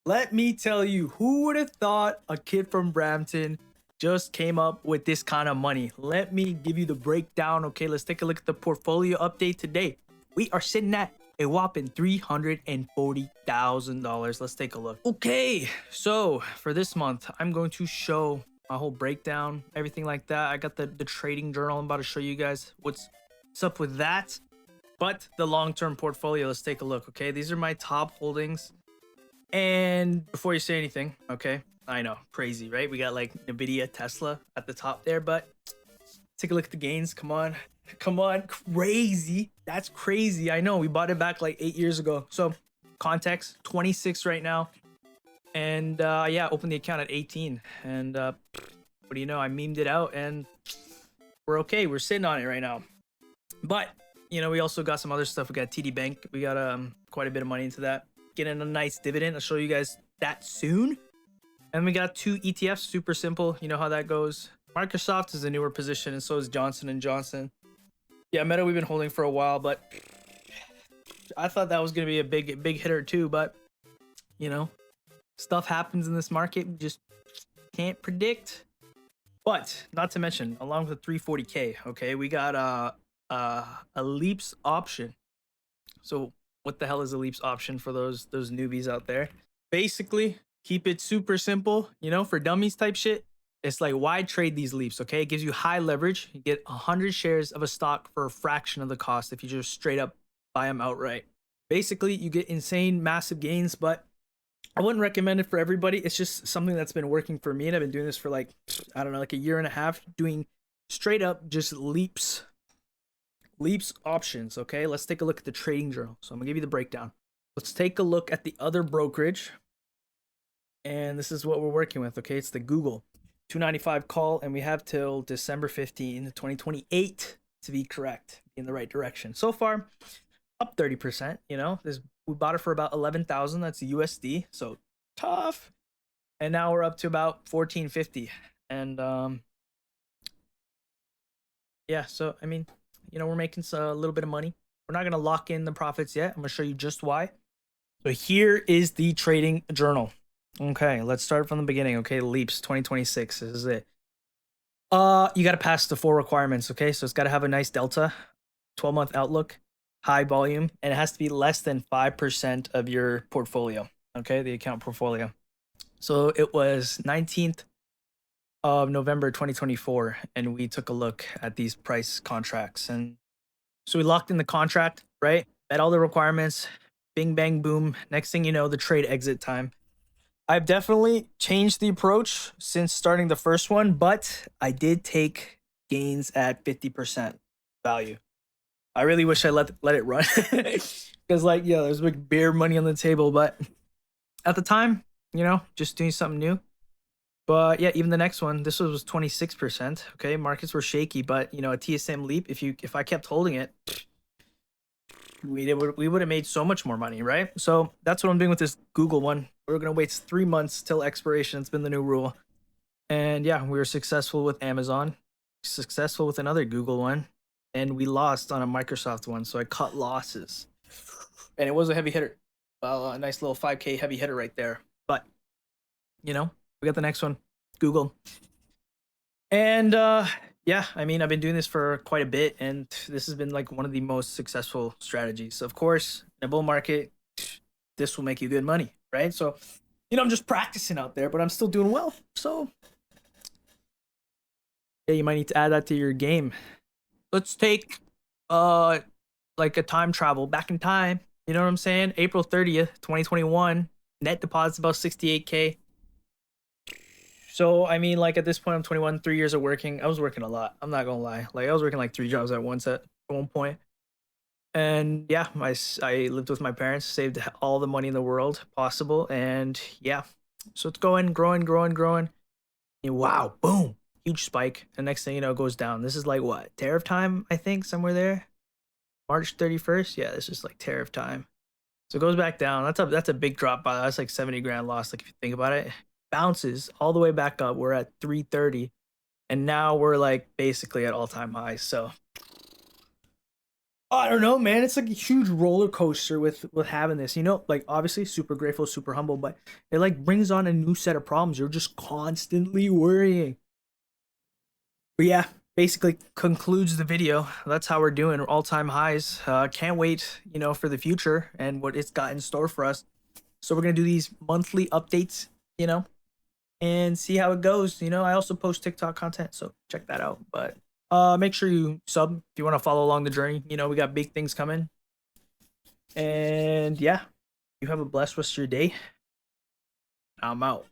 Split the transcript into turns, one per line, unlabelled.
Let me tell you, who would have thought a kid from Brampton just came up with this kind of money? Let me give you the breakdown. Okay, let's take a look at the portfolio update today. We are sitting at a whopping $340,000. Let's take a look. Okay, so for this month, I'm going to show my whole breakdown, everything like that. I got the trading journal. I'm about to show you guys what's up with that. But the long-term portfolio, let's take a look. Okay, these are my top holdings. And before you say anything, okay, I know, crazy, right? We got like Nvidia, Tesla at the top there, but take a look at the gains. Come on, come on, crazy. That's crazy. I know we bought it back like 8 years ago. So context, 26 right now. And yeah, opened the account at 18. And what do you know? I memed it out and we're okay. We're sitting on it right now. But you know, we also got some other stuff. We got TD Bank. We got quite a bit of money into that. Getting a nice dividend. I'll show you guys that soon. And we got 2 ETFs. Super simple. You know how that goes. Microsoft is a newer position, and so is Johnson & Johnson. Yeah, Meta we've been holding for a while, but I thought that was going to be a big hitter too. But, you know, stuff happens in this market. We just can't predict. But not to mention, along with the 340K, okay, we got a Leaps option. So what the hell is a Leaps option for those newbies out there? Basically, keep it super simple, you know, for dummies type shit. It's like, why trade these Leaps? Okay, it gives you high leverage. You get 100 shares of a stock for a fraction of the cost if you just straight up buy them outright. Basically, you get insane massive gains, but I wouldn't recommend it for everybody. It's just something that's been working for me, and I've been doing this for like, I don't know, like a year and a half, doing straight up just Leaps options. Okay, let's take a look at the trading journal. So I'm gonna give you the breakdown. Let's take a look at the other brokerage, and this is what we're working with. Okay, it's the Google 295 call, and we have till December 15, 2028 to be correct, in the right direction. So far, up 30%. You know, we bought it for about 11,000. That's USD. So tough. And now we're up to about 1450. And yeah, so I mean, you know, we're making a little bit of money. We're not going to lock in the profits yet. I'm going to show you just why. So here is the trading journal. Okay, let's start from the beginning. Okay, Leaps 2026. This is it. You got to pass the 4 requirements. Okay, so it's got to have a nice delta, 12-month outlook, high volume, and it has to be less than 5% of your portfolio. Okay, the account portfolio. So it was 19th of November 2024, and we took a look at these price contracts. And so we locked in the contract, right? Met all the requirements. Bing, bang, boom. Next thing you know, the trade exit time. I've definitely changed the approach since starting the first one, but I did take gains at 50% value. I really wish I let it run because, like, yeah, there's big bear money on the table, but at the time, you know, just doing something new. But yeah, even the next one, this was 26%. Okay, markets were shaky, but you know, a TSM Leap, if I kept holding it, we would have made so much more money, right? So that's what I'm doing with this Google one. We're gonna wait 3 months till expiration. It's been the new rule. And yeah, we were successful with Amazon, successful with another Google one, and we lost on a Microsoft one. So I cut losses, and it was a heavy hitter. Well, a nice little 5K heavy hitter right there. But you know, we got the next one, Google. And yeah, I mean, I've been doing this for quite a bit, and this has been like one of the most successful strategies. Of course, in a bull market, this will make you good money, right? So, you know, I'm just practicing out there, but I'm still doing well. So, yeah, you might need to add that to your game. Let's take like a time travel back in time. You know what I'm saying? April 30th, 2021, net deposits about 68K. So I mean, like at this point, I'm 21, 3 years of working. I was working a lot. I'm not gonna lie. Like I was working like 3 jobs at once at one point. And yeah, I lived with my parents, saved all the money in the world possible, and yeah, so it's going, growing. And wow, boom, huge spike. And next thing you know, it goes down. This is like what, tariff time? I think somewhere there, March 31st. Yeah, this is like tariff time. So it goes back down. That's a big drop by that's like 70 grand loss. Like if you think about it, bounces all the way back up. We're at 330, and now we're like basically at all time highs. So I don't know, man. It's like a huge roller coaster with having this. You know, like obviously super grateful, super humble, but it like brings on a new set of problems. You're just constantly worrying. But yeah, basically concludes the video. That's how we're doing. All-time highs. Can't wait, you know, for the future and what it's got in store for us. So we're gonna do these monthly updates, you know, and see how it goes. You know, I also post TikTok content, so check that out. But make sure you sub if you want to follow along the journey. You know, we got big things coming. And yeah, you have a blessed rest of your day. I'm out.